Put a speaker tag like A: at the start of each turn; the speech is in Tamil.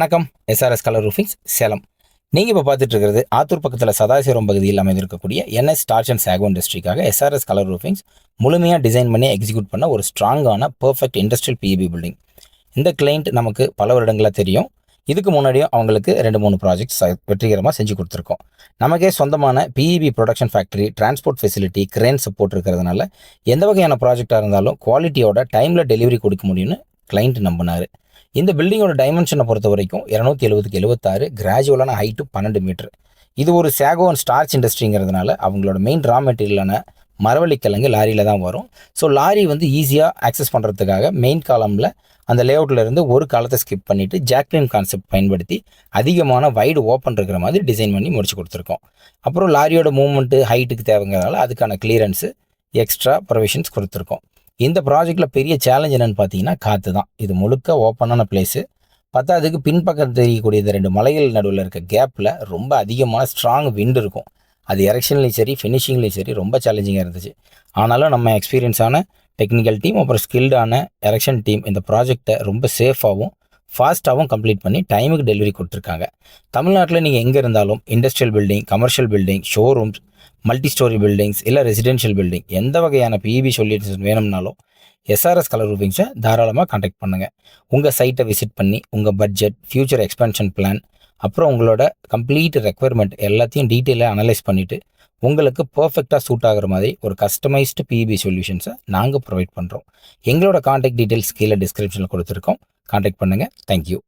A: வணக்கம். SRS colour roofings Salem. நீங்கள் இப்போ பார்த்துட்டு இருக்கிறது ஆத்தூர் பக்கத்தில் சதாசிவரம் பகுதியில் அமைந்திருக்கக்கூடிய என்எஸ் டார்ச் அண்ட் சாகோ இண்டஸ்ட்ரிக்காக எஸ்ஆர்எஸ் கலர் ரூஃபிங்ஸ் முழுமையாக டிசைன் பண்ணி எக்ஸிக்யூட் பண்ண ஒரு ஸ்ட்ராங்கான பர்ஃபெக்ட் இண்டஸ்ட்ரியல் பிஇபி பில்டிங். இந்த கிளைண்ட் நமக்கு பல வருடங்களாக தெரியும். இதுக்கு முன்னாடியும் அவங்களுக்கு 2-3 ப்ராஜெக்ட்ஸ் வெற்றிகரமாக செஞ்சு கொடுத்துருக்கோம். நமக்கே சொந்தமான PIB production factory, transport facility, crane support இருக்கிறதுனால எந்த வகையான ப்ராஜெக்டாக இருந்தாலும் குவாலிட்டியோட டைமில் டெலிவரி கொடுக்க முடியும்னு கிளைண்ட் நம்பினார். இந்த பில்டிங்கோட டைமென்ஷனை பொறுத்த வரைக்கும் 270க்கு 76, கிராஜுவலான ஹைட்டு 12 மீட்டர். இது ஒரு சாகோ அண்ட் ஸ்டார்ச் இண்டஸ்ட்ரிங்கிறதுனால அவங்களோட மெயின் ரா மெட்டீரியலான மரவள்ளிக்கிழங்கு லாரியில் தான் வரும். ஸோ லாரி ஈஸியாக ஆக்சஸ் பண்ணுறதுக்காக மெயின் காலமில் அந்த லேஅவுட்டில் இருந்து ஒரு காலத்தை ஸ்கிப் பண்ணிவிட்டு ஜாக்லின் கான்செப்ட் பயன்படுத்தி அதிகமான வைடு ஓப்பன் இருக்கிற மாதிரி டிசைன் பண்ணி முடிச்சு கொடுத்துருக்கோம். அப்புறம் லாரியோட மூவ்மெண்ட்டு ஹைட்டுக்கு தேவைங்கிறதால அதுக்கான கிளியரன்ஸு எக்ஸ்ட்ரா ப்ரொவிஷன்ஸ் கொடுத்துருக்கோம். இந்த ப்ராஜெக்டில் பெரிய சேலஞ்ச் என்னென்னு பார்த்தீங்கன்னா காற்று தான். இது முழுக்க ஓப்பனான பிளேஸு. பத்தாவதுக்கு பின்பக்கம் தெரியக்கூடிய இந்த 2 மலைகள் நடுவில் இருக்க கேப்பில் ரொம்ப அதிகமான ஸ்ட்ராங் விண்டு இருக்கும். அது எரெக்ஷன்லேயும் சரி ஃபினிஷிங்லேயும் சரி ரொம்ப சேலஞ்சிங்காக இருந்துச்சு. ஆனாலும் நம்ம எக்ஸ்பீரியன்ஸான டெக்னிக்கல் டீம் அப்புறம் ஸ்கில்டான எரெக்ஷன் டீம் இந்த ப்ராஜெக்டை ரொம்ப சேஃபாகவும் ஃபாஸ்ட்டாகவும் கம்ப்ளீட் பண்ணி டைமுக்கு டெலிவரி கொடுத்துருக்காங்க. தமிழ்நாட்டில் நீங்கள் எங்கே இருந்தாலும் industrial building, commercial building, showrooms, multi story buildings இல்லை ரெசிடென்ஷியல் பில்டிங் எந்த வகையான பிஇபி சொல்யூஷன்ஸ் வேணும்னாலும் எஸ்ஆர்எஸ் கலர் ரூஃபிங்ஸை தாராளமாக கான்டாக்ட் பண்ணுங்கள். உங்கள் சைட்டை விசிட் பண்ணி உங்கள் பட்ஜெட், ஃப்யூச்சர் எக்ஸ்பென்ஷன் பிளான், அப்புறம் உங்களோட கம்ப்ளீட் ரெக்குயர்மெண்ட் எல்லாத்தையும் டீட்டெயிலாக அனலைஸ் பண்ணிவிட்டு உங்களுக்கு பர்ஃபெக்டாக சூட் ஆகிற மாதிரி ஒரு கஸ்டமைஸ்டு பிஇபி சொல்யூஷன்ஸை நாங்கள் ப்ரொவைட் பண்ணுறோம். எங்களோட கான்டாக்ட் டீட்டெயில்ஸ் கீழே டிஸ்கிரிப்ஷனில் கொடுத்துருக்கோம். கான்டாக்ட் பண்ணுங்கள். தேங்க்யூ.